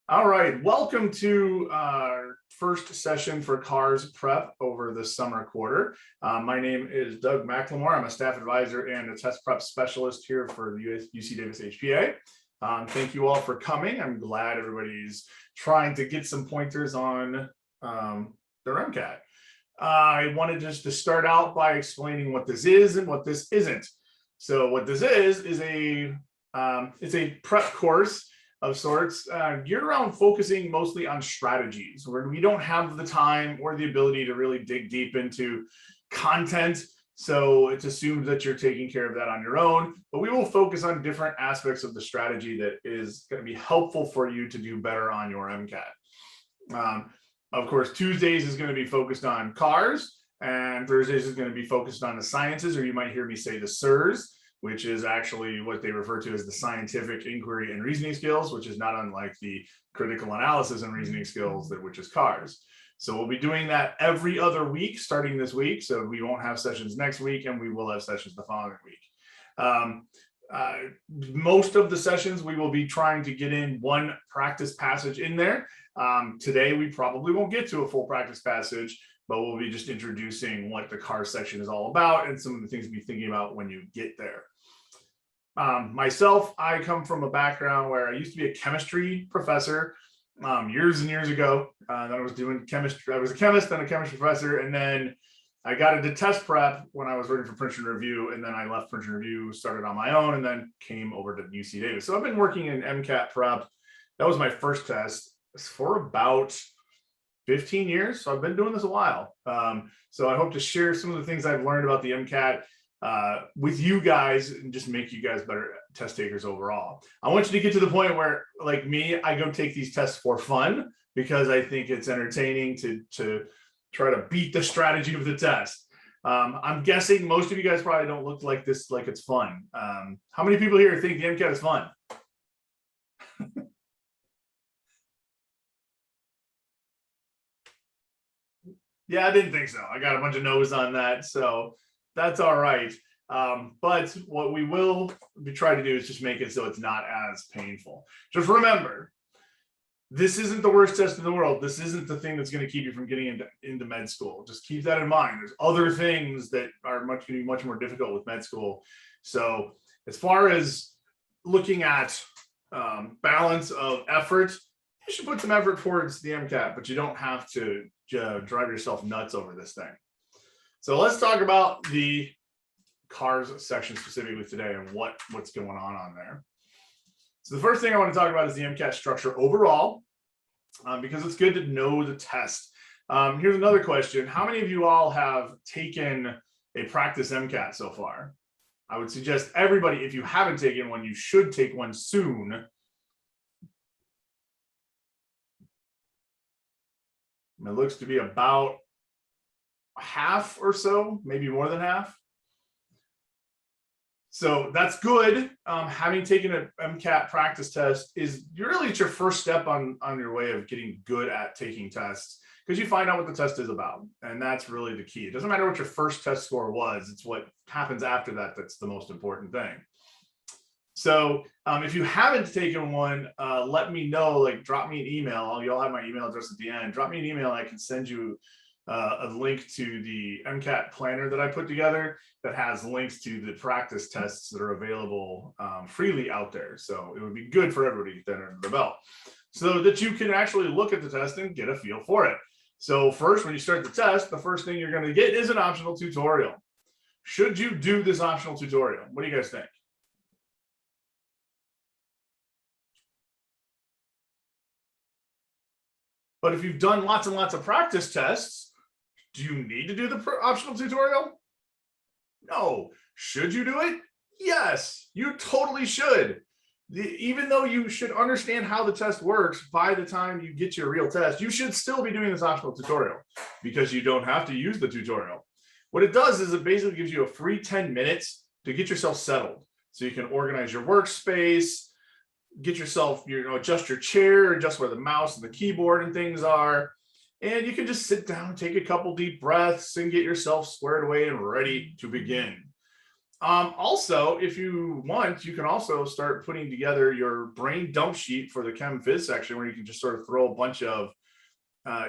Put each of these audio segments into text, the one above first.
All right, welcome to our first session for CARS prep over the summer quarter. My name is Doug McLemore. I'm a staff advisor and a test prep specialist here for UC Davis HPA. Thank you all for coming. I'm glad everybody's trying to get some pointers on their MCAT. I wanted just to start out by explaining what this is and what this isn't. So what this is it's a prep course of sorts, geared around focusing mostly on strategies, where we don't have the time or the ability to really dig deep into content. So it's assumed that you're taking care of that on your own, but we will focus on different aspects of the strategy that is going to be helpful for you to do better on your MCAT. Of course, Tuesdays is going to be focused on CARS, and Thursdays is going to be focused on the sciences, or you might hear me say the SIRS, which is actually what they refer to as the scientific inquiry and reasoning skills, which is not unlike the critical analysis and reasoning skills, which is CARS. So we'll be doing that every other week starting this week. So we won't have sessions next week, and we will have sessions the following week. Most of the sessions we will be trying to get in one practice passage in there. Today we probably won't get to a full practice passage, but we'll be just introducing what the CARS section is all about and some of the things to be thinking about when you get there. Myself, I come from a background where I used to be a chemistry professor years and years ago. Then I was doing chemistry. I was a chemist and a chemistry professor, and then I got into test prep when I was working for Print and Review, and then I left Print and Review, started on my own, and then came over to UC Davis. So I've been working in MCAT prep. That was my first test for about 15 years. So I've been doing this a while. So I hope to share some of the things I've learned about the MCAT with you guys and just make you guys better test takers overall. I want you to get to the point where, like me, I go take these tests for fun because I think it's entertaining to try to beat the strategy of the test. I'm guessing most of you guys probably don't look like this, like it's fun. How many people here think the MCAT is fun? Yeah, I didn't think so. I got a bunch of no's on that, so that's all right. But what we will be trying to do is just make it so it's not as painful. Just remember, this isn't the worst test in the world. This isn't the thing that's going to keep you from getting into med school. Just keep that in mind. There's other things that are going to be much more difficult with med school. So as far as looking at balance of effort, you should put some effort towards the MCAT, but you don't have to drive yourself nuts over this thing. So let's talk about the CARS section specifically today and what's going on there. So the first thing I want to talk about is the MCAT structure overall, because it's good to know the test. Here's another question. How many of you all have taken a practice MCAT so far? I would suggest everybody, if you haven't taken one, you should take one soon. It looks to be about half or so, maybe more than half. So that's good. Having taken an MCAT practice test is really your first step on your way of getting good at taking tests, because you find out what the test is about. And that's really the key. It doesn't matter what your first test score was. It's what happens after that that's the most important thing. So if you haven't taken one, let me know, like drop me an email. You'll have my email address at the end. Drop me an email. I can send you a link to the MCAT planner that I put together that has links to the practice tests that are available freely out there. So it would be good for everybody to get that under the belt so that you can actually look at the test and get a feel for it. So first, when you start the test, the first thing you're going to get is an optional tutorial. Should you do this optional tutorial? What do you guys think? But if you've done lots and lots of practice tests, do you need to do the optional tutorial? No. Should you do it? Yes, you totally should. Even though you should understand how the test works by the time you get your real test, you should still be doing this optional tutorial because you don't have to use the tutorial. What it does is it basically gives you a free 10 minutes to get yourself settled. So you can organize your workspace, get yourself, adjust your chair, adjust where the mouse and the keyboard and things are. And you can just sit down, take a couple deep breaths and get yourself squared away and ready to begin. Also, if you want, you can also start putting together your brain dump sheet for the Chem Phys section, where you can just sort of throw a bunch of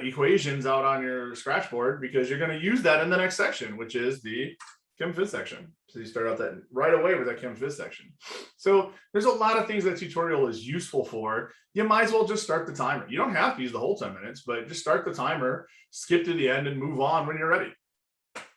equations out on your scratch board, because you're going to use that in the next section, which is the Chem Phys section. So you start out that right away with that Chem Phys section. So there's a lot of things that tutorial is useful for. You might as well just start the timer. You don't have to use the whole 10 minutes, but just start the timer, skip to the end, and move on when you're ready.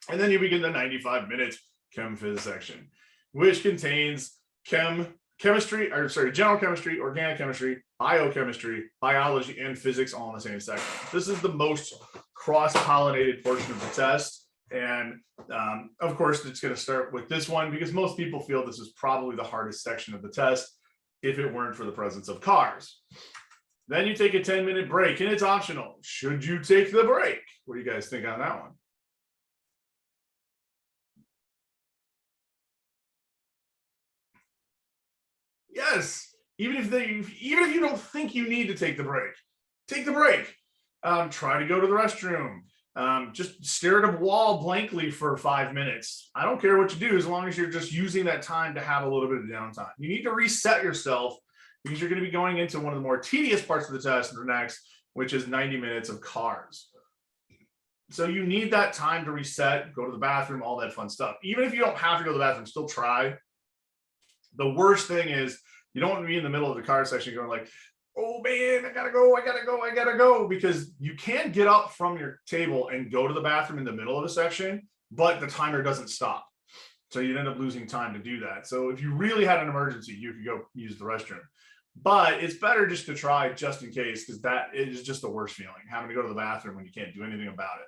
And then you begin the 95-minute Chem Phys section, which contains general chemistry, organic chemistry, biochemistry, biology, and physics all in the same section. This is the most cross-pollinated portion of the test. And of course, it's going to start with this one because most people feel this is probably the hardest section of the test if it weren't for the presence of cars. Then you take a 10-minute break, and it's optional. Should you take the break? What do you guys think on that one? Yes, even if you don't think you need to take the break, take the break. Try to go to the restroom. Just stare at a wall blankly for 5 minutes. I don't care what you do, as long as you're just using that time to have a little bit of downtime. You need to reset yourself, because you're going to be going into one of the more tedious parts of the test next, which is 90 minutes of cars. So you need that time to reset, go to the bathroom, all that fun stuff. Even if you don't have to go to the bathroom, still try. The worst thing is you don't want to be in the middle of the car section going like, oh man, I gotta go, because you can get up from your table and go to the bathroom in the middle of a section, but the timer doesn't stop. So you'd end up losing time to do that. So if you really had an emergency, you could go use the restroom. But it's better just to try just in case, because that is just the worst feeling, having to go to the bathroom when you can't do anything about it.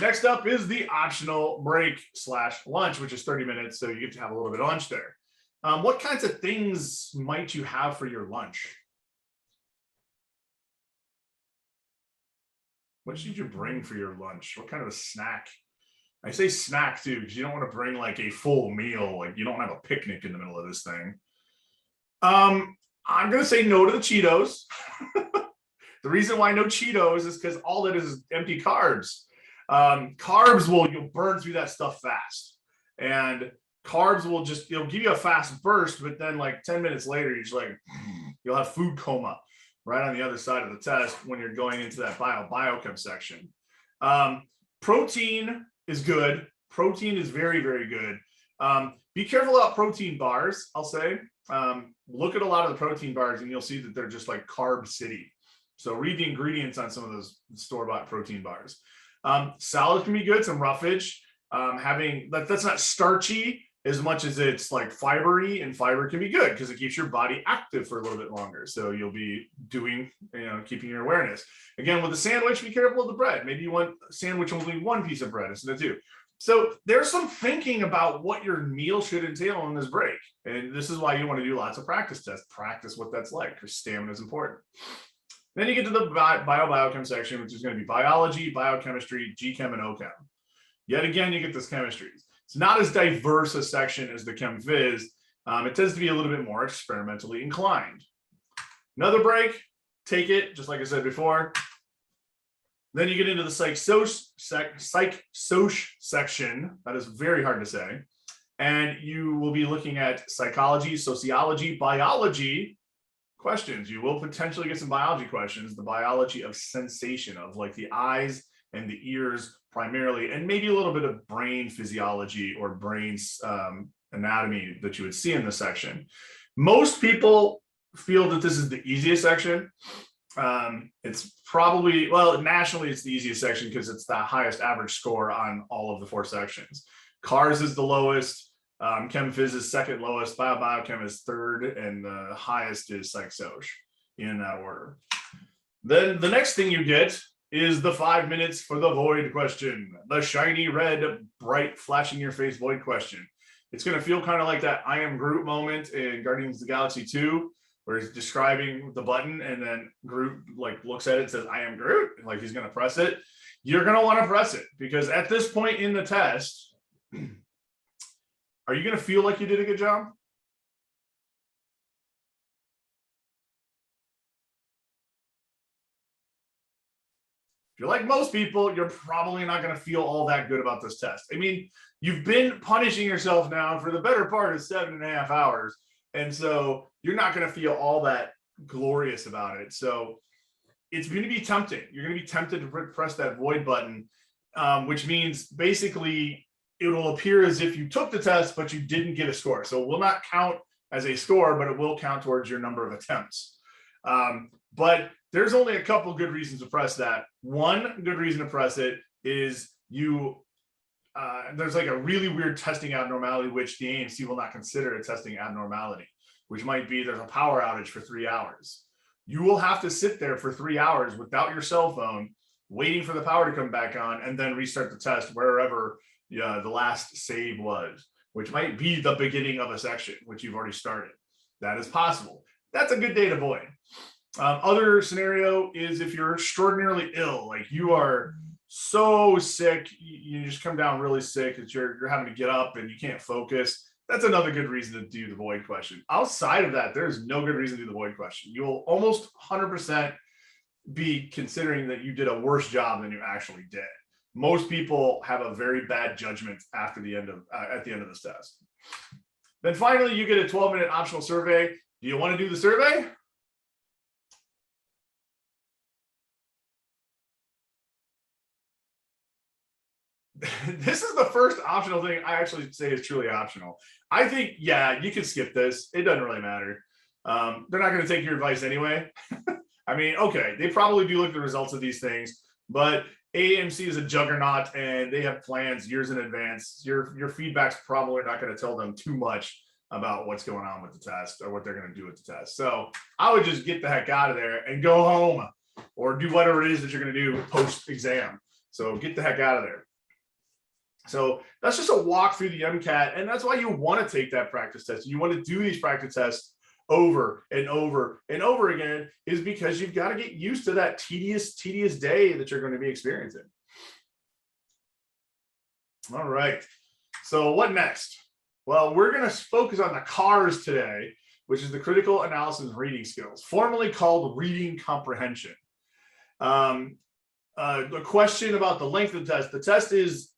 Next up is the optional break / lunch, which is 30 minutes. So you get to have a little bit of lunch there. What kinds of things might you have for your lunch? What should you bring for your lunch? What kind of a snack? I say snack too, because you don't want to bring like a full meal. Like you don't have a picnic in the middle of this thing. I'm going to say no to the Cheetos. The reason why no Cheetos is because all it is empty carbs. Carbs you'll burn through that stuff fast. And carbs will it'll give you a fast burst, but then like 10 minutes later, you're just like, you'll have food coma right on the other side of the test when you're going into that biochem section. Protein is good. Protein is very, very good. Be careful about protein bars, I'll say. Look at a lot of the protein bars and you'll see that they're just like carb city. So read the ingredients on some of those store-bought protein bars. Salad can be good, some roughage. That's not starchy as much as it's like fibery, and fiber can be good because it keeps your body active for a little bit longer. So you'll be doing, keeping your awareness. Again, with the sandwich, be careful with the bread. Maybe you want a sandwich only one piece of bread instead of two. So there's some thinking about what your meal should entail on this break. And this is why you want to do lots of practice tests. Practice what that's like, because stamina is important. Then you get to the biochem section, which is going to be biology, biochemistry, G-chem, and O-chem. Yet again, you get this chemistry. It's not as diverse a section as the Chem Phys. It tends to be a little bit more experimentally inclined. Another break, take it, just like I said before. Then you get into the psych-soc section. That is very hard to say. And you will be looking at psychology, sociology, biology questions. You will potentially get some biology questions, the biology of sensation, of like the eyes and the ears primarily, and maybe a little bit of brain physiology or brain anatomy that you would see in this section. Most people feel that this is the easiest section. It's probably, well, nationally it's the easiest section because it's the highest average score on all of the 4 sections. Cars is the lowest, Chem Phys is second lowest, biochem is third, and the highest is psych-soc, in that order. Then the next thing you get is the 5 minutes for the void question, the shiny red, bright, flashing your face void question. It's going to feel kind of like that I am Groot moment in Guardians of the Galaxy 2, where he's describing the button and then Groot like looks at it and says, I am Groot, like he's going to press it. You're going to want to press it because at this point in the test, are you going to feel like you did a good job? If you're like most people, you're probably not going to feel all that good about this test. I mean, you've been punishing yourself now for the better part of 7.5 hours. And so you're not going to feel all that glorious about it. So it's going to be tempting. You're going to be tempted to press that void button, which means basically it will appear as if you took the test, but you didn't get a score. So it will not count as a score, but it will count towards your number of attempts. But there's only a couple good reasons to press that. One good reason to press it is there's like a really weird testing abnormality, which the AMC will not consider a testing abnormality, which might be there's a power outage for 3 hours. You will have to sit there for 3 hours without your cell phone, waiting for the power to come back on, and then restart the test wherever the last save was, which might be the beginning of a section, which you've already started. That is possible. That's a good day to avoid. Other scenario is if you're extraordinarily ill, like you are so sick, you just come down really sick that you're having to get up and you can't focus. That's another good reason to do the void question. Outside of that, there's no good reason to do the void question. You'll almost 100% be considering that you did a worse job than you actually did. Most people have a very bad judgment after the end of at the end of this test. Then finally, you get a 12-minute optional survey. Do you want to do the survey? This is the first optional thing I actually say is truly optional. I think, yeah, you can skip this. It doesn't really matter. They're not going to take your advice anyway. I mean, okay, they probably do look at the results of these things, but AMC is a juggernaut and they have plans years in advance. Your feedback's probably not going to tell them too much about what's going on with the test or what they're going to do with the test. So I would just get the heck out of there and go home or do whatever it is that you're going to do post-exam. So get the heck out of there. So that's just a walk through the MCAT, and that's why you want to take that practice test. You want to do these practice tests over and over and over again, is because you've got to get used to that tedious day that you're going to be experiencing. All right. So what next? Well, we're going to focus on the CARS today, which is the critical analysis reading skills, formerly called reading comprehension. The question about the length of the test. The test is,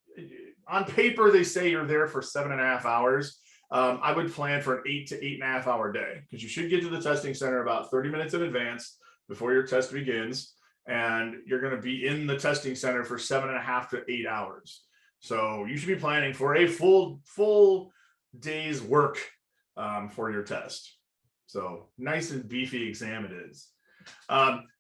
on paper, they say you're there for 7.5 hours. I would plan for an 8 to 8.5 hour day, because you should get to the testing center about 30 minutes in advance before your test begins. And you're going to be in the testing center for 7.5 to 8 hours. So you should be planning for a full day's work for your test. So nice and beefy exam it is.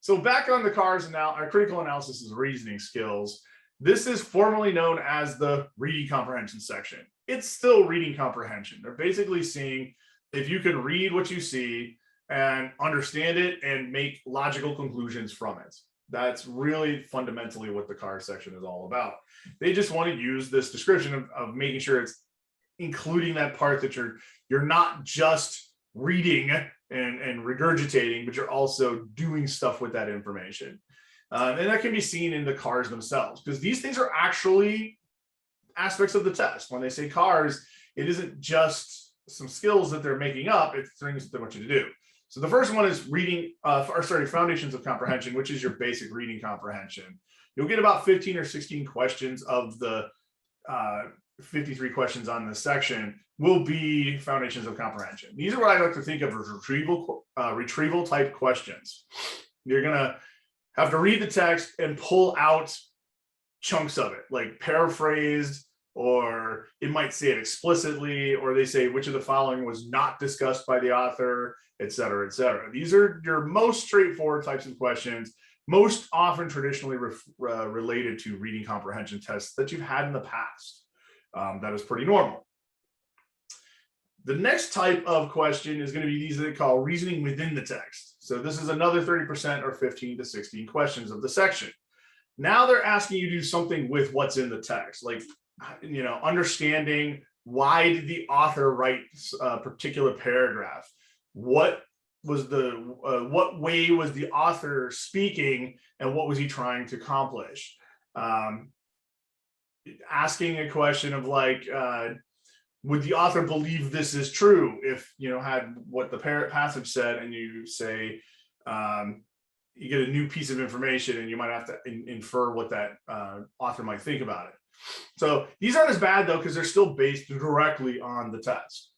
So back on the CARS now, our critical analysis is reasoning skills. This is formerly known as the reading comprehension section. It's still reading comprehension. They're basically seeing if you can read what you see and understand it and make logical conclusions from it. That's really fundamentally what the CARS section is all about. They just want to use this description of making sure it's including that part that you're not just reading and regurgitating, but you're also doing stuff with that information. And that can be seen in the CARS themselves, because these things are actually aspects of the test. When they say CARS, it isn't just some skills that they're making up, it's things that they want you to do. So the first one is reading, foundations of comprehension, which is your basic reading comprehension. You'll get about 15 or 16 questions of the 53 questions on this section will be foundations of comprehension. These are what I like to think of as retrieval type questions. You're gonna have to read the text and pull out chunks of it, like paraphrased, or it might say it explicitly, or they say which of the following was not discussed by the author, et cetera, et cetera. These are your most straightforward types of questions, most often traditionally related to reading comprehension tests that you've had in the past. That is pretty normal. The next type of question is going to be these that they call reasoning within the text. So this is another 30% or 15 to 16 questions of the section. Now they're asking you to do something with what's in the text, like, understanding why did the author write a particular paragraph? What was what way was the author speaking, and what was he trying to accomplish? Asking a question of like, would the author believe this is true if had what the passage said, and you say you get a new piece of information and you might have to infer what that author might think about it. So these aren't as bad though, because they're still based directly on the text.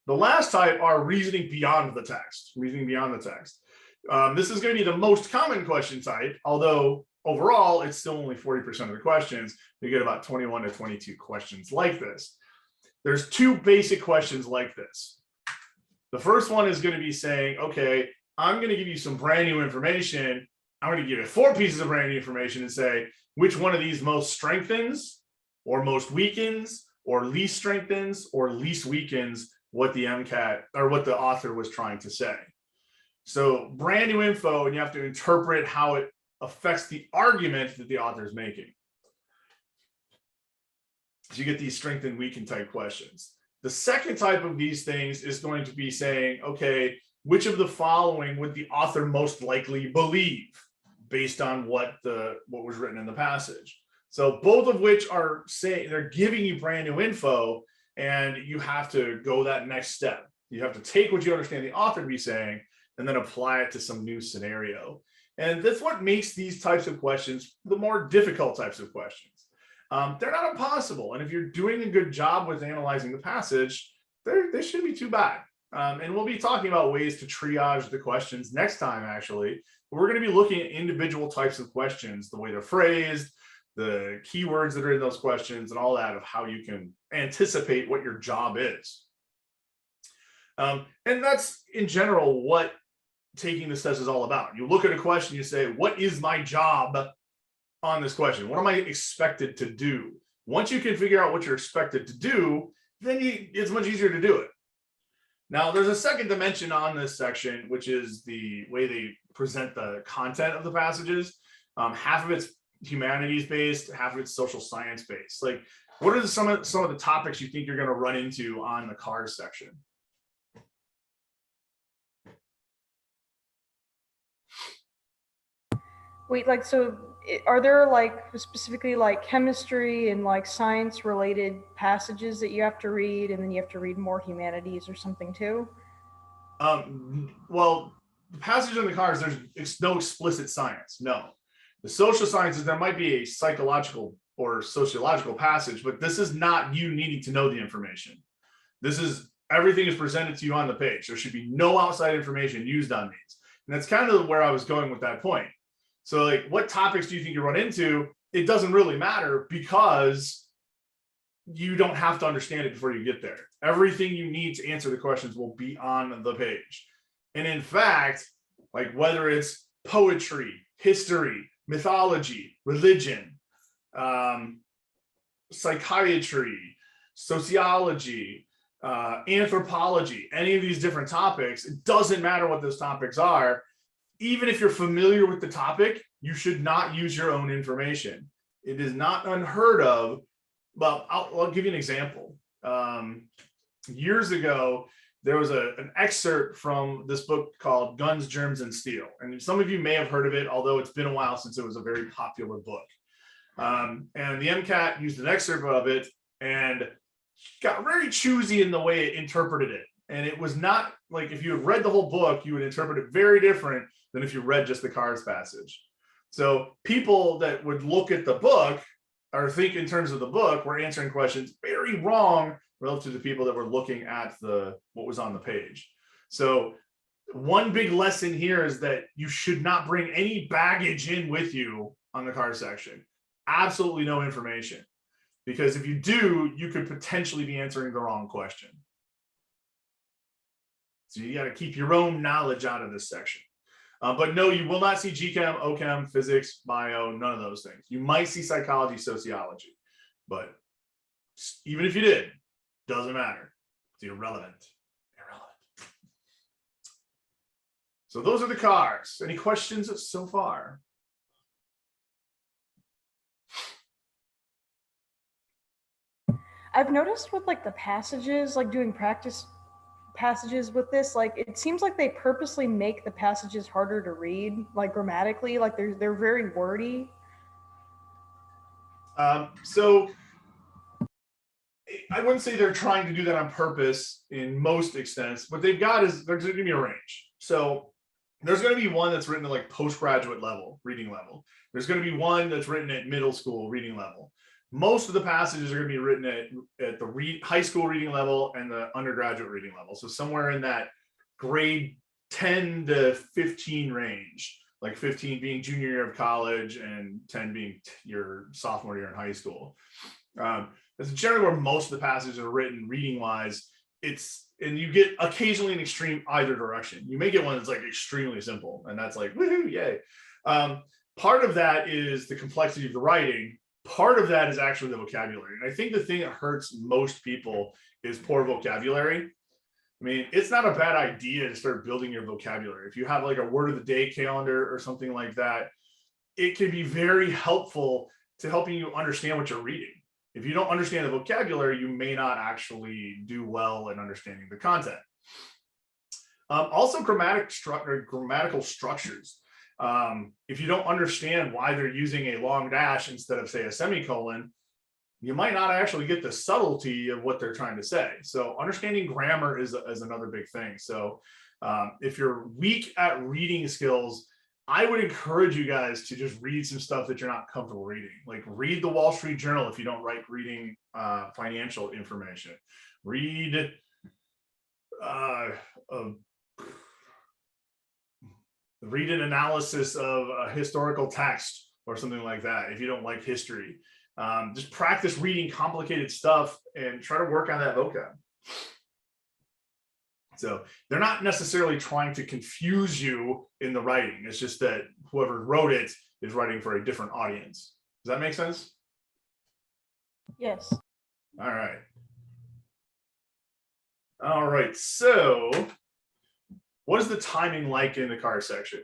The last type are reasoning beyond the text, this is going to be the most common question type, although overall it's still only 40% of the questions. You get about 21 to 22 questions like this. There's two basic questions like this. The first one is going to be saying, okay, I'm going to give you some brand new information. I'm going to give you 4 pieces of brand new information and say, which one of these most strengthens or most weakens or least strengthens or least weakens what the MCAT or what the author was trying to say. So brand new info, and you have to interpret how it affects the argument that the author is making. So you get these strength and weaken type questions. The second type of these things is going to be saying, okay, which of the following would the author most likely believe based on what was written in the passage? So both of which are saying they're giving you brand new info, and you have to go that next step. You have to take what you understand the author to be saying and then apply it to some new scenario. And that's what makes these types of questions the more difficult types of questions. They're not impossible. And if you're doing a good job with analyzing the passage, they shouldn't be too bad. And we'll be talking about ways to triage the questions next time, actually. But we're going to be looking at individual types of questions, the way they're phrased, the keywords that are in those questions, and all that of how you can anticipate what your job is. And that's, in general, what taking this test is all about. You look at a question, you say, what is my job on this question? What am I expected to do? Once you can figure out what you're expected to do, then it's much easier to do it. Now, there's a second dimension on this section, which is the way they present the content of the passages. Half of it's humanities based, half of it's social science based. Like, what are some of the topics you think you're going to run into on the cars section? Wait, like, so are there like specifically like chemistry and like science related passages that you have to read, and then you have to read more humanities or something too? Well, the passage in the cars, there's no explicit science. No. The social sciences, there might be a psychological or sociological passage, but this is not you needing to know the information. This is everything is presented to you on the page. There should be no outside information used on these. And that's kind of where I was going with that point. So like, what topics do you think you run into? It doesn't really matter, because you don't have to understand it before you get there. Everything you need to answer the questions will be on the page. And in fact, like whether it's poetry, history, mythology, religion, psychiatry, sociology, anthropology, any of these different topics, it doesn't matter what those topics are. Even if you're familiar with the topic, you should not use your own information. It is not unheard of. Well, I'll give you an example. Years ago, there was an excerpt from this book called Guns, Germs, and Steel. And some of you may have heard of it, although it's been a while since it was a very popular book. And the MCAT used an excerpt of it and got very choosy in the way it interpreted it. And it was not like, if you had read the whole book, you would interpret it very different than if you read just the cars passage. So people that would look at the book or think in terms of the book were answering questions very wrong relative to people that were looking at what was on the page. So one big lesson here is that you should not bring any baggage in with you on the car section. Absolutely no information. Because if you do, you could potentially be answering the wrong question. So you got to keep your own knowledge out of this section. But no, you will not see GChem, OChem, physics, bio, none of those things. You might see psychology, sociology, but even if you did, doesn't matter. It's irrelevant. So those are the cars. Any questions so far? I've noticed with like the passages, like doing practice passages with this, like it seems like they purposely make the passages harder to read, like grammatically, like they're very wordy. So I wouldn't say they're trying to do that on purpose in most extents. What they've got is they're going to give you a range. So There's going to be one that's written at like postgraduate level, reading level. There's going to be one that's written at middle school reading level. Most of the passages are going to be written at the high school reading level and the undergraduate reading level. So somewhere in that grade 10 to 15 range, like 15 being junior year of college and 10 being your sophomore year in high school. That's generally where most of the passages are written reading wise. And you get occasionally an extreme either direction. You may get one that's like extremely simple, and that's like, woohoo, yay. Part of that is the complexity of the writing. Part of that is actually the vocabulary. And I think the thing that hurts most people is poor vocabulary. I mean, it's not a bad idea to start building your vocabulary. If you have like a word of the day calendar or something like that, it can be very helpful to helping you understand what you're reading. If you don't understand the vocabulary, you may not actually do well in understanding the content. Also, grammatical structures. If you don't understand why they're using a long dash instead of, say, a semicolon, you might not actually get the subtlety of what they're trying to say. So understanding grammar is another big thing. So if you're weak at reading skills, I would encourage you guys to just read some stuff that you're not comfortable reading. Like read the Wall Street Journal if you don't like reading financial information. Read an analysis of a historical text or something like that if you don't like history. Just practice reading complicated stuff and try to work on that vocab. So they're not necessarily trying to confuse you in the writing. It's just that whoever wrote it is writing for a different audience. Does that make sense? Yes. All right. All right. So what is the timing like in the car section?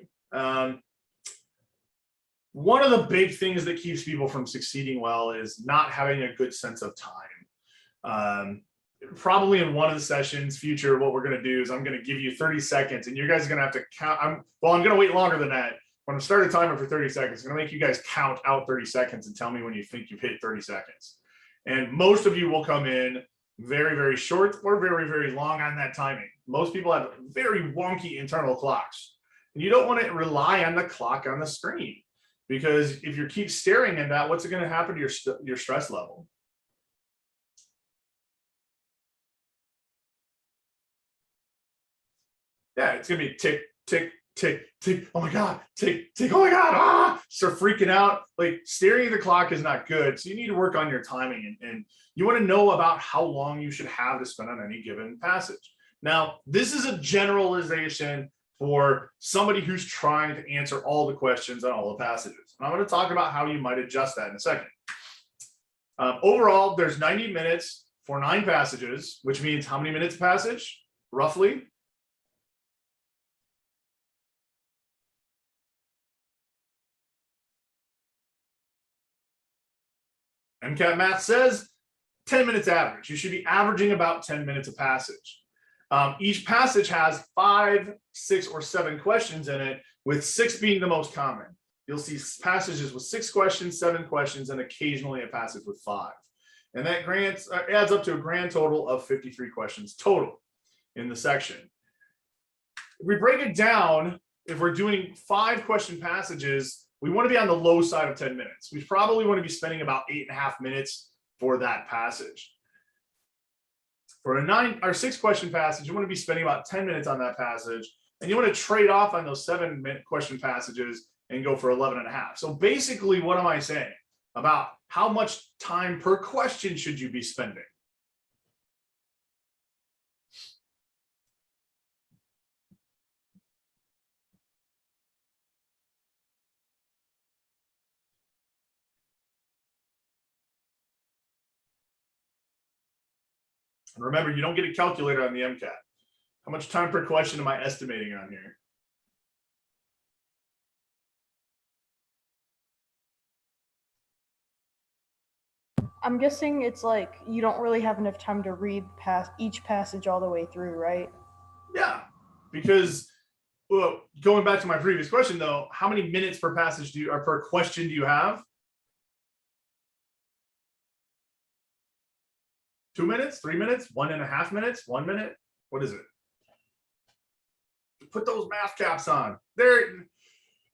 One of the big things that keeps people from succeeding well is not having a good sense of time. Probably in one of the sessions future, what we're going to do is I'm going to give you 30 seconds and you guys are going to have to count. I'm going to wait longer than that. When I start a timer for 30 seconds, I'm going to make you guys count out 30 seconds and tell me when you think you've hit 30 seconds. And most of you will come in very, very short or very, very long on that timing. Most people have very wonky internal clocks. And you don't want to rely on the clock on the screen, because if you keep staring at that, what's going to happen to your stress level? Yeah, it's gonna be tick, tick, tick, tick. Oh my God, tick, tick. Oh my God, start freaking out. Like staring at the clock is not good. So you need to work on your timing, and you want to know about how long you should have to spend on any given passage. Now, this is a generalization for somebody who's trying to answer all the questions on all the passages. And I'm going to talk about how you might adjust that in a second. Overall, there's 90 minutes for 9 passages, which means how many minutes a passage, roughly? MCAT math says 10 minutes average. You should be averaging about 10 minutes a passage. Each passage has 5, 6, or 7 questions in it, with 6 being the most common. You'll see passages with 6 questions, 7 questions, and occasionally a passage with 5. And that adds up to a grand total of 53 questions total in the section. If we break it down, if we're doing 5 question passages, we want to be on the low side of 10 minutes. We probably want to be spending about 8.5 minutes for that passage. For a 9 or 6 question passage, you want to be spending about 10 minutes on that passage, and you want to trade off on those 7-minute question passages and go for 11.5. So basically, what am I saying about how much time per question should you be spending? And remember, you don't get a calculator on the MCAT. How much time per question am I estimating on here? I'm guessing it's like you don't really have enough time to read past each passage all the way through, right? Yeah, because well, going back to my previous question though, how many minutes per passage or per question do you have? 2 minutes, 3 minutes, 1.5 minutes, 1 minute? What is it? put those math caps on.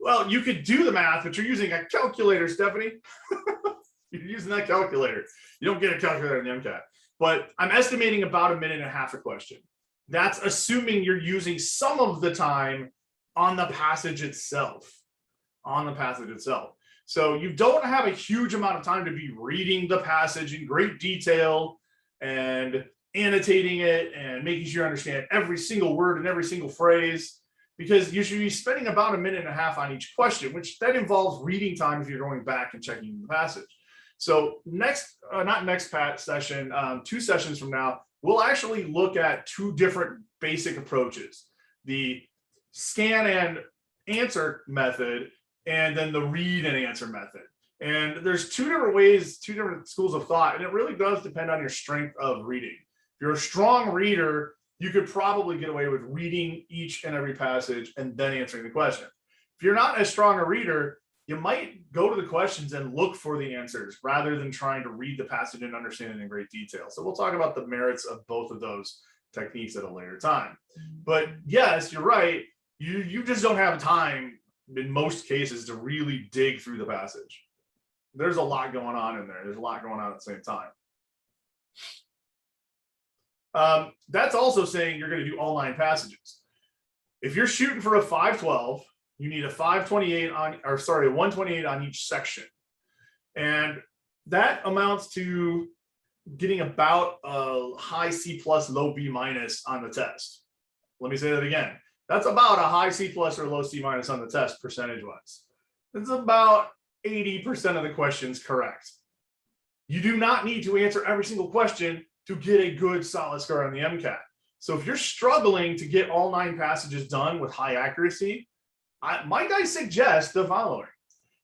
Well, you could do the math, but you're using a calculator, Stephanie. You're using that calculator. You don't get a calculator in the MCAT. But I'm estimating about 1.5 minutes a question. That's assuming you're using some of the time on the passage itself. So you don't have a huge amount of time to be reading the passage in great detail and annotating it and making sure you understand every single word and every single phrase, because you should be spending about 1.5 minutes on each question, which that involves reading time if you're going back and checking the passage. So not next session, 2 sessions from now, we'll actually look at 2 different basic approaches: the scan and answer method, and then the read and answer method. And there's 2 different ways, 2 different schools of thought, and it really does depend on your strength of reading. If you're a strong reader, you could probably get away with reading each and every passage and then answering the question. If you're not as strong a reader, you might go to the questions and look for the answers rather than trying to read the passage and understand it in great detail. So we'll talk about the merits of both of those techniques at a later time. But yes, you're right. You just don't have time in most cases to really dig through the passage. There's a lot going on in there. There's a lot going on at the same time. That's also saying you're going to do all 9 passages. If you're shooting for a 512, you need a 528 a 128 on each section. And that amounts to getting about a high C+, low B- on the test. Let me say that again. That's about a high C+ or low C- on the test percentage-wise. That's about 80% of the questions correct. You do not need to answer every single question to get a good solid score on the MCAT. So if you're struggling to get all 9 passages done with high accuracy, might I suggest the following: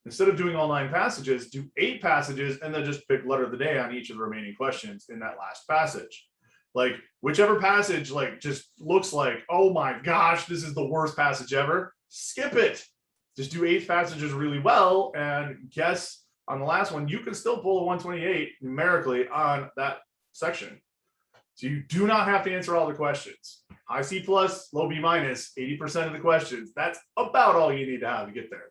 instead of doing all 9 passages, do 8 passages and then just pick letter of the day on each of the remaining questions in that last passage. Like whichever passage just looks like, oh my gosh, this is the worst passage ever, skip it. Just do 8 passages really well, and guess on the last one, you can still pull a 128 numerically on that section. So you do not have to answer all the questions. High C+, low B-, 80% of the questions. That's about all you need to have to get there.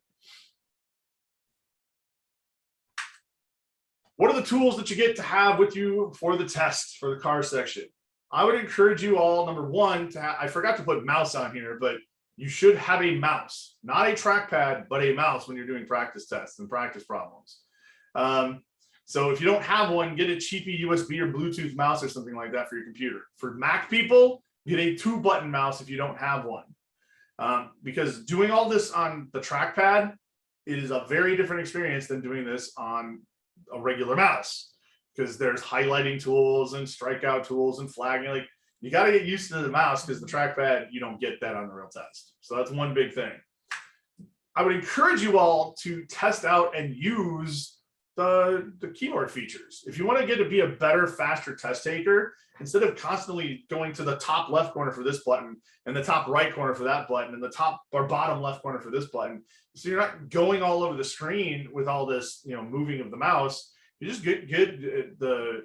What are the tools that you get to have with you for the test, for the car section? I would encourage you all, number 1, to have, I forgot to put mouse on here, but you should have a mouse, not a trackpad, but a mouse when you're doing practice tests and practice problems. So if you don't have one, get a cheapy USB or Bluetooth mouse or something like that for your computer. For Mac people, get a 2-button mouse if you don't have one. Because doing all this on the trackpad, it is a very different experience than doing this on a regular mouse, because there's highlighting tools and strikeout tools and flagging. Like, you got to get used to the mouse, because the trackpad, you don't get that on the real test. So that's one big thing. I would encourage you all to test out and use the keyboard features. If you want to get to be a better, faster test taker, instead of constantly going to the top left corner for this button and the top right corner for that button and the top or bottom left corner for this button, so you're not going all over the screen with all this, moving of the mouse. You just get the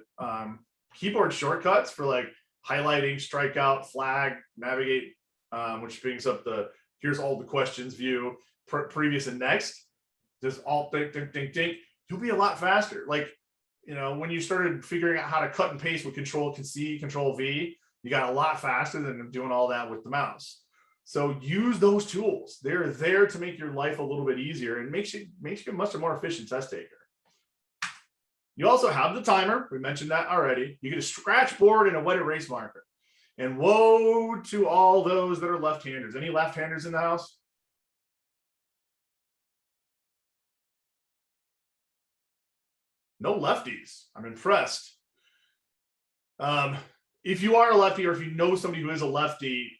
keyboard shortcuts for like highlighting, strikeout, flag, navigate, which brings up here's all the questions view, previous and next. Just all think. You'll be a lot faster. Like, when you started figuring out how to cut and paste with Control-C, Control-V, you got a lot faster than doing all that with the mouse. So use those tools. They're there to make your life a little bit easier and makes you a much more efficient test taker. You also have the timer. We mentioned that already. You get a scratch board and a wet erase marker. And woe to all those that are left-handers. Any left-handers in the house? No lefties. I'm impressed. If you are a lefty, or if you know somebody who is a lefty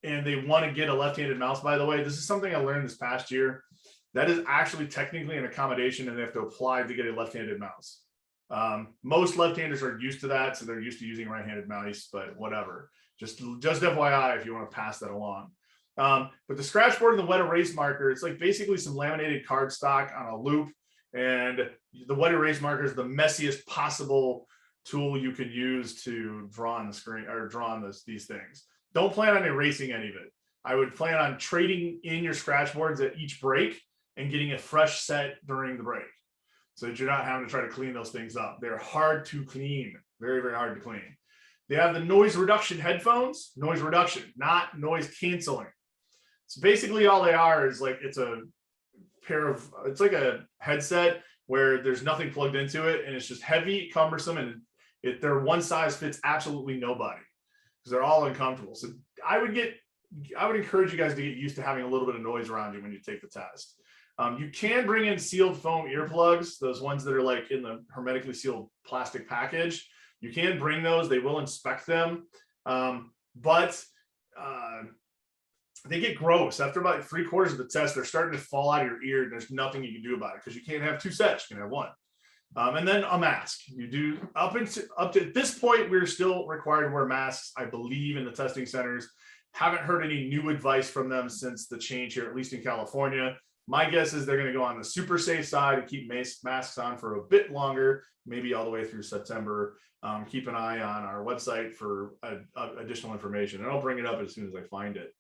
and they want to get a left-handed mouse, by the way, this is something I learned this past year. That is actually technically an accommodation, and they have to apply to get a left-handed mouse. Most left-handers are used to that, so they're used to using right-handed mouse, but whatever. Just FYI if you want to pass that along. But the scratch board and the wet erase marker, it's like basically some laminated cardstock on a loop. And the wet erase marker is the messiest possible tool you could use to draw on the screen or draw on these things. Don't plan on erasing any of it. I would plan on trading in your scratch boards at each break and getting a fresh set during the break, so that you're not having to try to clean those things up. They're hard to clean, very, very hard to clean. They have the noise reduction headphones, noise reduction, not noise canceling. So basically all they are is like, it's like a headset where there's nothing plugged into it, and it's just heavy, cumbersome, and their one size fits absolutely nobody because they're all uncomfortable. So I would encourage you guys to get used to having a little bit of noise around you when you take the test. You can bring in sealed foam earplugs, those ones that are like in the hermetically sealed plastic package. You can bring those. They will inspect them, but they get gross. After about 3/4 of the test, they're starting to fall out of your ear, and there's nothing you can do about it because you can't have 2 sets. You can have 1. And then a mask. You do up to this point, we're still required to wear masks, I believe, in the testing centers. Haven't heard any new advice from them since the change here, at least in California. My guess is they're going to go on the super safe side and keep masks on for a bit longer, maybe all the way through September. Keep an eye on our website for additional information, and I'll bring it up as soon as I find it.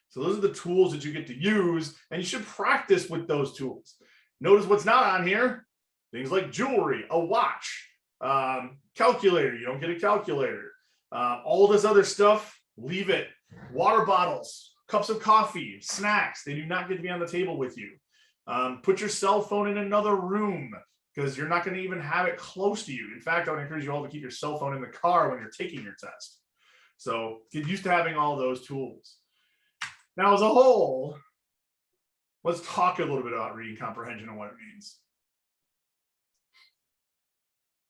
So those are the tools that you get to use, and you should practice with those tools. Notice what's not on here. Things like jewelry, a watch, calculator. You don't get a calculator. All this other stuff, leave it. Water bottles, cups of coffee, snacks, they do not get to be on the table with you. Put your cell phone in another room because you're not going to even have it close to you. In fact, I would encourage you all to keep your cell phone in the car when you're taking your test. So get used to having all those tools. Now, as a whole, let's talk a little bit about reading comprehension and what it means.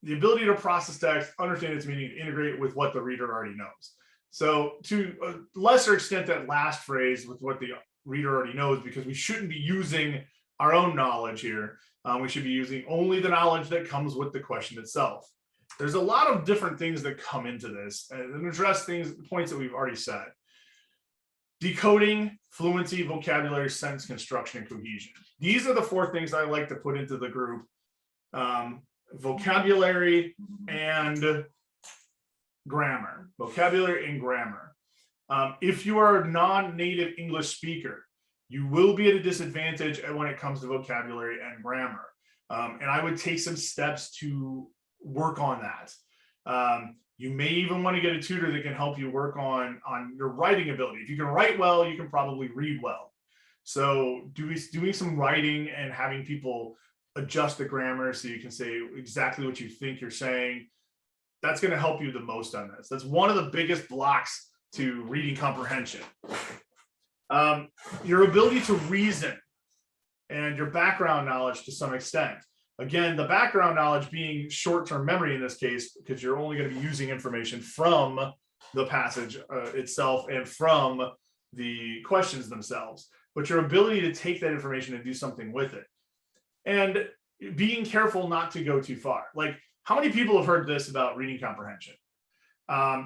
The ability to process text, understand its meaning, and integrate with what the reader already knows. So to a lesser extent, that last phrase with what the reader already knows, because we shouldn't be using our own knowledge here. We should be using only the knowledge that comes with the question itself. There's a lot of different things that come into this and address points that we've already said. Decoding, fluency, vocabulary, sentence construction, and cohesion. These are the 4 things I like to put into the group. Vocabulary and grammar. Vocabulary and grammar. If you are a non-native English speaker, you will be at a disadvantage when it comes to vocabulary and grammar. And I would take some steps to work on that. You may even want to get a tutor that can help you work on your writing ability. If you can write well, you can probably read well. So doing some writing and having people adjust the grammar so you can say exactly what you think you're saying, that's going to help you the most on this. That's one of the biggest blocks to reading comprehension. Your ability to reason and your background knowledge to some extent. Again, the background knowledge being short-term memory in this case, because you're only going to be using information from the passage itself and from the questions themselves, but your ability to take that information and do something with it. And being careful not to go too far. Like, how many people have heard this about reading comprehension?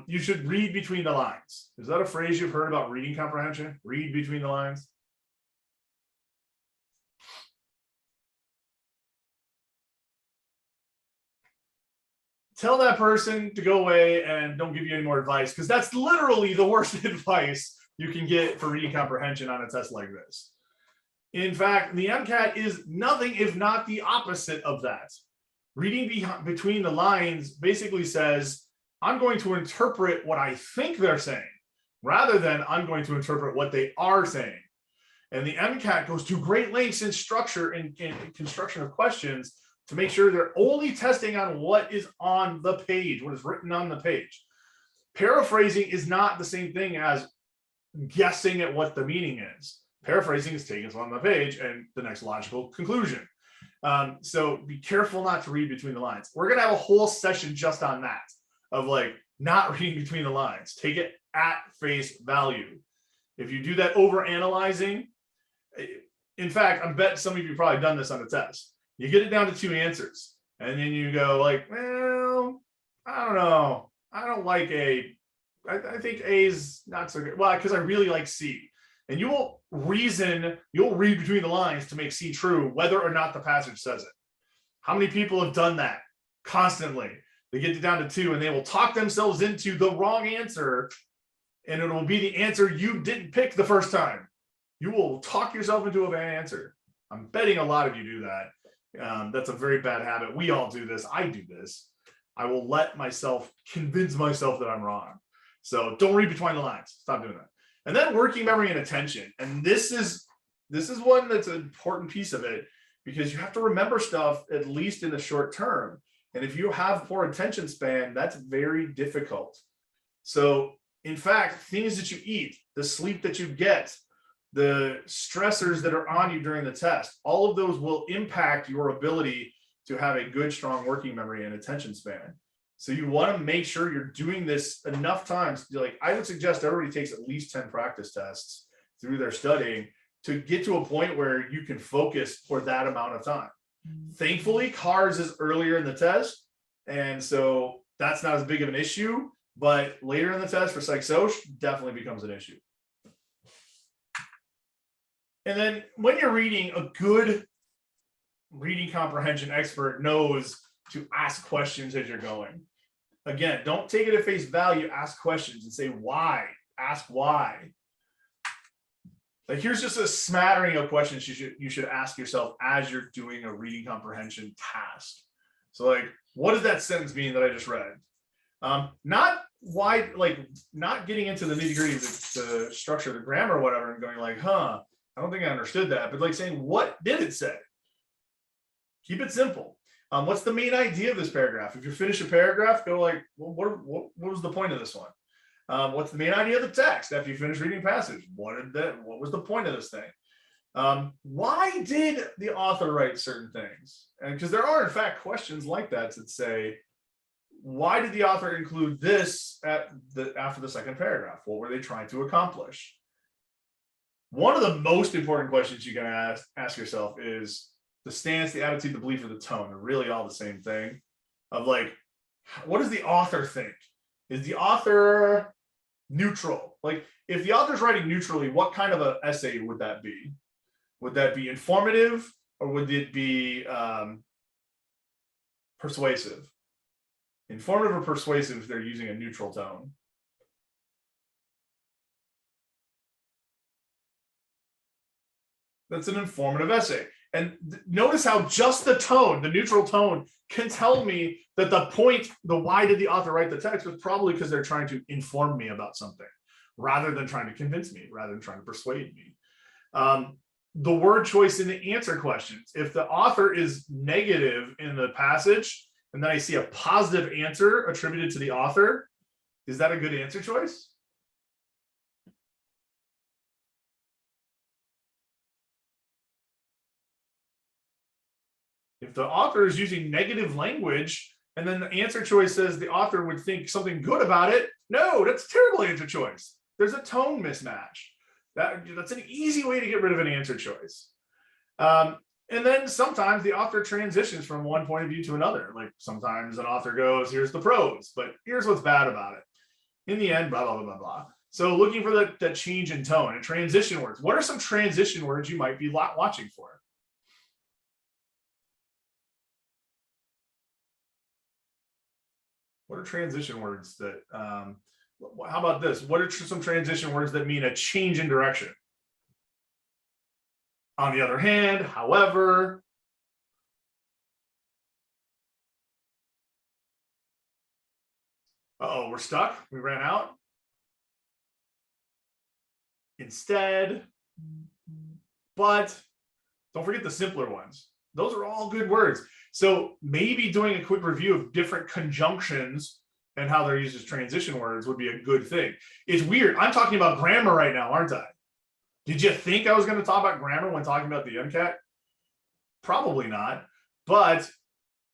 You should read between the lines. Is that a phrase you've heard about reading comprehension? Read between the lines? Tell that person to go away and don't give you any more advice, because that's literally the worst advice you can get for reading comprehension on a test like this. In fact, the MCAT is nothing if not the opposite of that. Reading between the lines basically says, I'm going to interpret what I think they're saying, rather than I'm going to interpret what they are saying. And the MCAT goes to great lengths in structure and construction of questions to make sure they're only testing on what is on the page, what is written on the page. Paraphrasing is not the same thing as guessing at what the meaning is. Paraphrasing is taking us on the page and the next logical conclusion. So be careful not to read between the lines. We're going to have a whole session just on that, of like not reading between the lines. Take it at face value. If you do that over analyzing, in fact, I bet some of you probably done this on the test. You get it down to 2 answers, and then you go like, well, I don't know. I don't like A. I think A is not so good. Well, because I really like C. And you will reason, you'll read between the lines to make C true, whether or not the passage says it. How many people have done that constantly? They get it down to 2 and they will talk themselves into the wrong answer and it will be the answer you didn't pick the first time. You will talk yourself into a bad answer. I'm betting a lot of you do that. That's a very bad habit. We all do this. I do this. I will let myself convince myself that I'm wrong. So don't read between the lines. Stop doing that. And then working memory and attention. And this is one that's an important piece of it, because you have to remember stuff at least in the short term. And if you have poor attention span, that's very difficult. So in fact, things that you eat, the sleep that you get, the stressors that are on you during the test, all of those will impact your ability to have a good, strong working memory and attention span. So you want to make sure you're doing this enough times. Like, I would suggest everybody takes at least 10 practice tests through their studying to get to a point where you can focus for that amount of time. Thankfully, CARS is earlier in the test, and so that's not as big of an issue, but later in the test for psych-soc definitely becomes an issue. And then when you're reading, a good reading comprehension expert knows to ask questions as you're going. Again, don't take it at face value, ask questions and say why, ask why. Like, here's just a smattering of questions you should ask yourself as you're doing a reading comprehension task. So like, what does that sentence mean that I just read? Not why, like, not getting into the nitty-gritty of the structure, the grammar, or whatever, and going like, I don't think I understood that, but like saying, what did it say? Keep it simple. What's the main idea of this paragraph? If you finish a paragraph, go like, well, what was the point of this one? What's the main idea of the text after you finish reading a passage? What was the point of this thing? Why did the author write certain things? And because there are in fact questions like that say, why did the author include this after the second paragraph? What were they trying to accomplish? One of the most important questions you can ask yourself is the stance, the attitude, the belief, or the tone. They're really all the same thing. Of like, what does the author think? Is the author neutral? Like, if the author's writing neutrally, what kind of an essay would that be? Would that be informative, or would it be persuasive? Informative or persuasive if they're using a neutral tone? That's an informative essay. And notice how just the tone, the neutral tone, can tell me that the point, the why did the author write the text, was probably because they're trying to inform me about something, rather than trying to convince me, rather than trying to persuade me. The word choice in the answer questions. If the author is negative in the passage, and then I see a positive answer attributed to the author, is that a good answer choice? If the author is using negative language, and then the answer choice says the author would think something good about it, no, that's a terrible answer choice. There's a tone mismatch. That's an easy way to get rid of an answer choice. And then sometimes the author transitions from one point of view to another. Like, sometimes an author goes, here's the pros, but here's what's bad about it. In the end, blah, blah, blah, blah, blah. So looking for that change in tone and transition words. What are some transition words you might be watching for? What are transition words that, how about this? What are some transition words that mean a change in direction? On the other hand, however. Uh-oh, we're stuck. We ran out. Instead, but don't forget the simpler ones. Those are all good words. So maybe doing a quick review of different conjunctions and how they're used as transition words would be a good thing. It's weird. I'm talking about grammar right now, aren't I? Did you think I was going to talk about grammar when talking about the MCAT? Probably not. But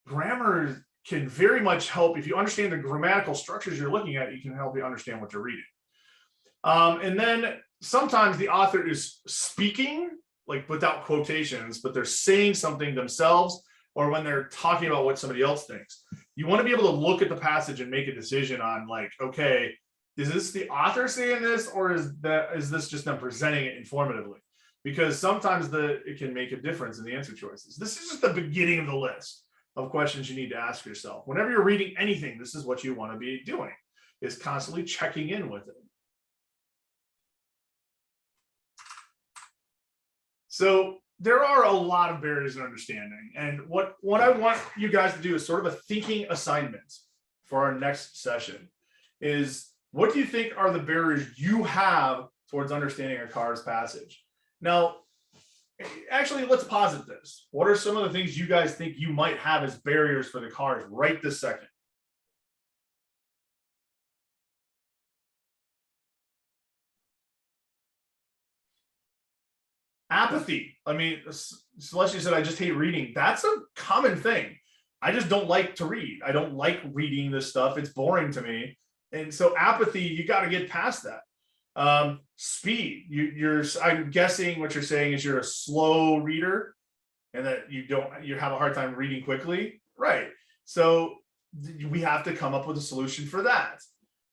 grammar can very much help. If you understand the grammatical structures you're looking at, it can help you understand what you're reading. And then sometimes the author is speaking, like without quotations, but they're saying something themselves, or when they're talking about what somebody else thinks. You want to be able to look at the passage and make a decision on, like, okay, is this the author saying this, or is this just them presenting it informatively? Because sometimes it can make a difference in the answer choices. This is just the beginning of the list of questions you need to ask yourself. Whenever you're reading anything, this is what you want to be doing, is constantly checking in with it. So there are a lot of barriers in understanding. And what I want you guys to do is sort of a thinking assignment for our next session is, what do you think are the barriers you have towards understanding a car's passage? Now, actually, let's posit this. What are some of the things you guys think you might have as barriers for the cars right this second? Apathy. I mean, Celestia said, I just hate reading. That's a common thing. I just don't like to read. I don't like reading this stuff. It's boring to me. And so apathy, you got to get past that. Speed. I'm guessing what you're saying is you're a slow reader and that you have a hard time reading quickly. Right. So we have to come up with a solution for that.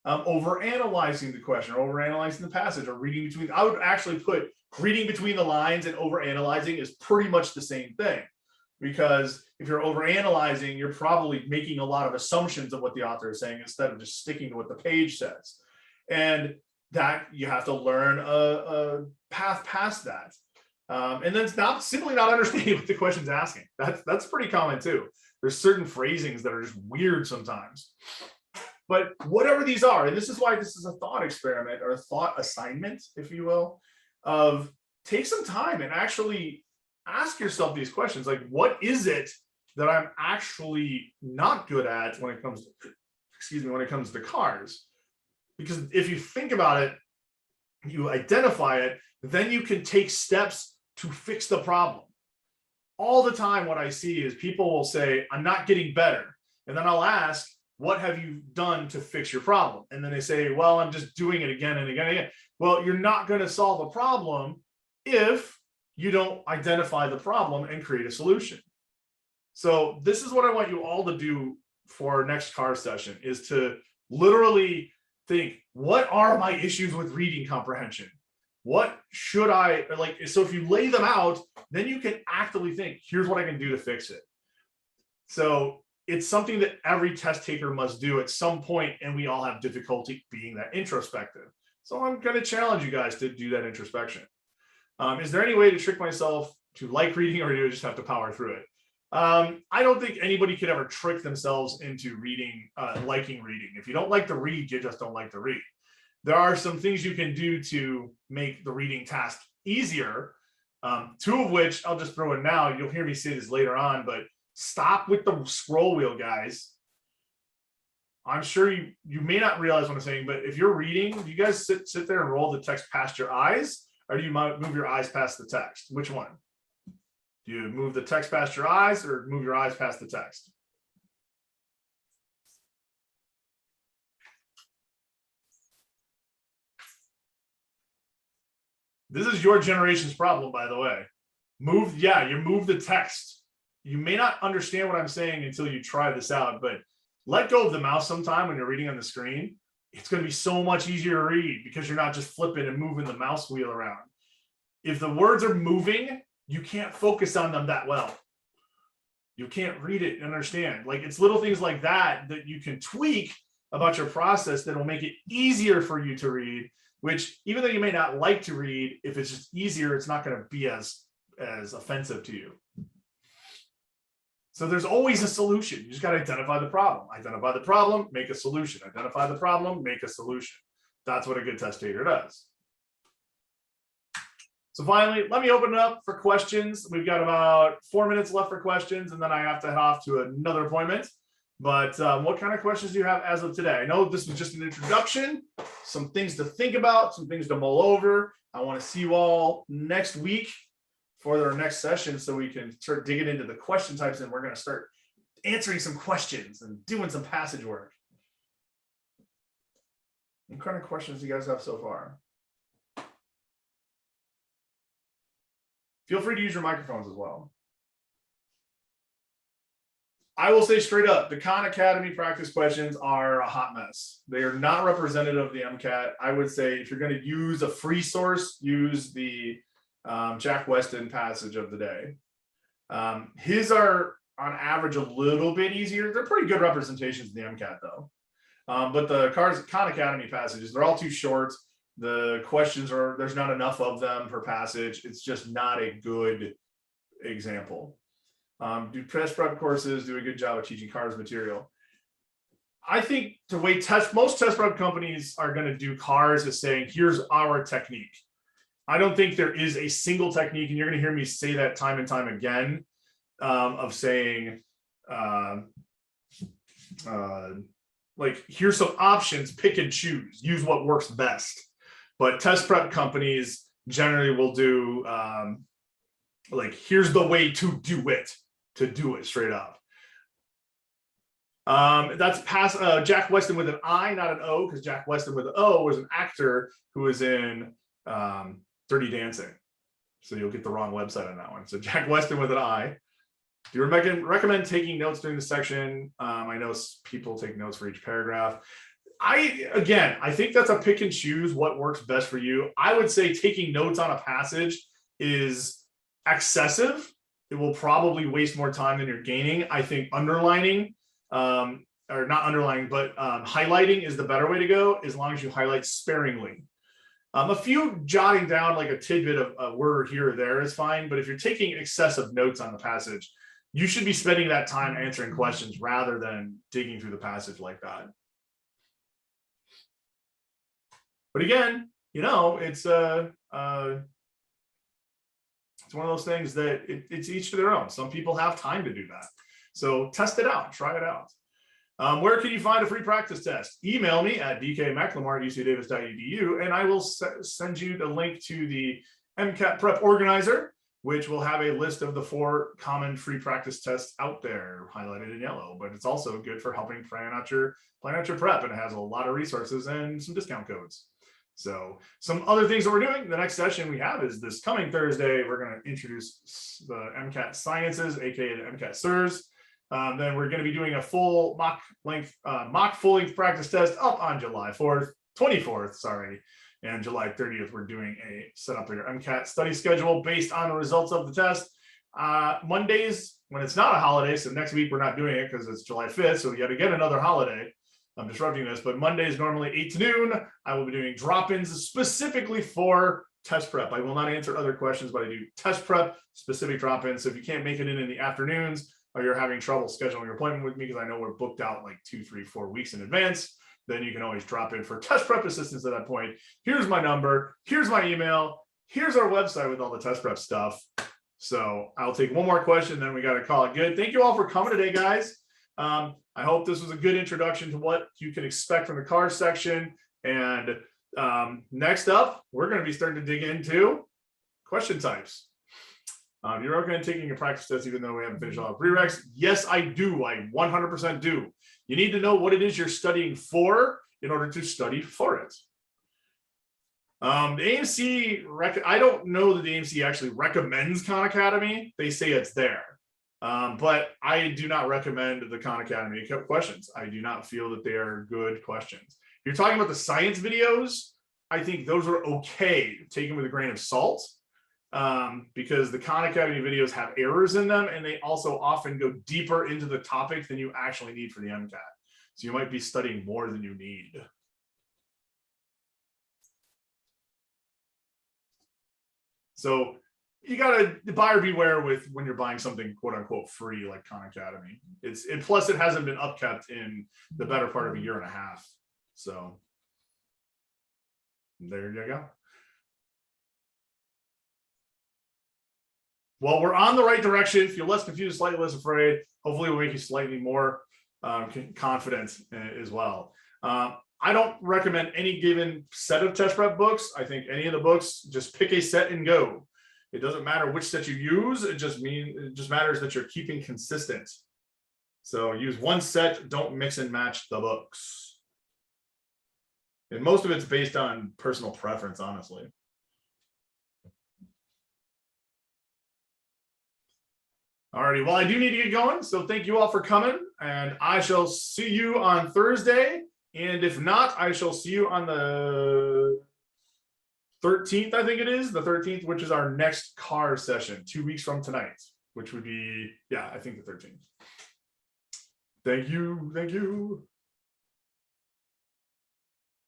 Over analyzing the question, or over analyzing the passage, or reading between. I would actually put reading between the lines and over analyzing is pretty much the same thing, because if you're over analyzing, you're probably making a lot of assumptions of what the author is saying instead of just sticking to what the page says, and that you have to learn a path past that. And then it's not simply not understanding what the question's asking. That's pretty common too. There's certain phrasings that are just weird sometimes. But whatever these are, and this is why this is a thought experiment or a thought assignment, if you will, of take some time and actually ask yourself these questions. Like, what is it that I'm actually not good at when it comes to cars? Because if you think about it, you identify it, then you can take steps to fix the problem. All the time, what I see is people will say, I'm not getting better. And then I'll ask, what have you done to fix your problem? And then they say, well, I'm just doing it again and again and again. Well, you're not going to solve a problem if you don't identify the problem and create a solution. So this is what I want you all to do for our next car session, is to literally think, what are my issues with reading comprehension? What should I like? So if you lay them out, then you can actively think, here's what I can do to fix it. So it's something that every test taker must do at some point, and we all have difficulty being that introspective. So I'm going to challenge you guys to do that introspection. Is there any way to trick myself to like reading, or do I just have to power through it? I don't think anybody could ever trick themselves into reading, liking reading. If you don't like to read, you just don't like to read. There are some things you can do to make the reading task easier, two of which I'll just throw in now. You'll hear me say this later on, but stop with the scroll wheel, guys. I'm sure you may not realize what I'm saying, but if you're reading, do you guys sit there and roll the text past your eyes, or do you move your eyes past the text? Which one? Do you move the text past your eyes or move your eyes past the text? This is your generation's problem, by the way. You move the text. You may not understand what I'm saying until you try this out, but let go of the mouse sometime when you're reading on the screen. It's going to be so much easier to read because you're not just flipping and moving the mouse wheel around. If the words are moving, you can't focus on them that well. You can't read it and understand. Like, it's little things like that that you can tweak about your process that will make it easier for you to read, which, even though you may not like to read, if it's just easier, it's not going to be as offensive to you. So there's always a solution. You just got to identify the problem. Identify the problem, make a solution. Identify the problem, make a solution. That's what a good test taker does. So finally, let me open it up for questions. We've got about 4 minutes left for questions, and then I have to head off to another appointment. But what kind of questions do you have as of today? I know this was just an introduction, some things to think about, some things to mull over. I want to see you all next week for our next session so we can start digging into the question types, and we're going to start answering some questions and doing some passage work. What kind of questions do you guys have so far? Feel free to use your microphones as well. I will say straight up, the Khan Academy practice questions are a hot mess. They are not representative of the MCAT. I would say if you're going to use a free source, use the Jack Weston passage of the day. His are on average a little bit easier. They're pretty good representations of the MCAT though. But the Khan Academy passages, they're all too short. The questions there's not enough of them per passage. It's just not a good example. Do test prep courses do a good job of teaching cars material? I think the way most test prep companies are going to do cars is saying, here's our technique. I don't think there is a single technique, and you're going to hear me say that time and time again, of saying, like, here's some options, pick and choose, use what works best. But test prep companies generally will do, like, here's the way to do it straight up. That's Jack Weston with an I, not an O, because Jack Weston with an O was an actor who was in Dirty Dancing. So you'll get the wrong website on that one. So Jack Weston with an I. Do you recommend taking notes during the section? I know people take notes for each paragraph. I think that's a pick and choose what works best for you. I would say taking notes on a passage is excessive. It will probably waste more time than you're gaining. I think underlining, or not underlining, but highlighting is the better way to go, as long as you highlight sparingly. A few jotting down like a tidbit of a word here or there is fine, but if you're taking excessive notes on the passage, you should be spending that time answering questions rather than digging through the passage like that. But again, you know, it's one of those things that it's each to their own. Some people have time to do that. So test it out, try it out. Where can you find a free practice test? Email me at dkmclemore@ucdavis.edu, and I will send you the link to the MCAT prep organizer, which will have a list of the 4 common free practice tests out there, highlighted in yellow. But it's also good for helping plan out your prep, and it has a lot of resources and some discount codes. So some other things that we're doing, the next session we have is this coming Thursday. We're going to introduce the MCAT Sciences, aka the MCAT SIRS. Then we're going to be doing a full mock full-length practice test up on July 24th, sorry. And July 30th, we're doing a set up your MCAT study schedule based on the results of the test. Mondays, when it's not a holiday, so next week we're not doing it because it's July 5th, so yet again another holiday. I'm disrupting this, but Mondays normally 8 to noon. I will be doing drop-ins specifically for test prep. I will not answer other questions, but I do test prep specific drop-ins. So if you can't make it in the afternoons, or you're having trouble scheduling your appointment with me because I know we're booked out like 2, 3, 4 weeks in advance, then you can always drop in for test prep assistance at that point. Here's my number. Here's my email. Here's our website with all the test prep stuff. So I'll take one more question, then we got to call it good. Thank you all for coming today, guys. I hope this was a good introduction to what you can expect from the cars section. And next up, we're going to be starting to dig into question types. You recommend taking a practice test even though we haven't finished all the prereqs? Yes, I do. I 100% do. You need to know what it is you're studying for in order to study for it. The AMC, I don't know that the AMC actually recommends Khan Academy. They say it's there. But I do not recommend the Khan Academy questions. I do not feel that they are good questions. If you're talking about the science videos, I think those are okay, taken with a grain of salt. Because the Khan Academy videos have errors in them, and they also often go deeper into the topic than you actually need for the MCAT. So you might be studying more than you need. So you gotta buyer beware with when you're buying something quote unquote free like Khan Academy. Plus it hasn't been upkept in the better part of a year and a half. So there you go. Well, we're on the right direction. If you're less confused, slightly less afraid, hopefully we'll make you slightly more confident as well. I don't recommend any given set of test prep books. I think any of the books, just pick a set and go. It doesn't matter which set you use. It just matters that you're keeping consistent. So use one set, don't mix and match the books. And most of it's based on personal preference, honestly. Alrighty, well, I do need to get going, so thank you all for coming, and I shall see you on Thursday, and if not, I shall see you on the 13th, I think it is, the 13th, which is our next car session, 2 weeks from tonight, which would be, yeah, I think the 13th. Thank you.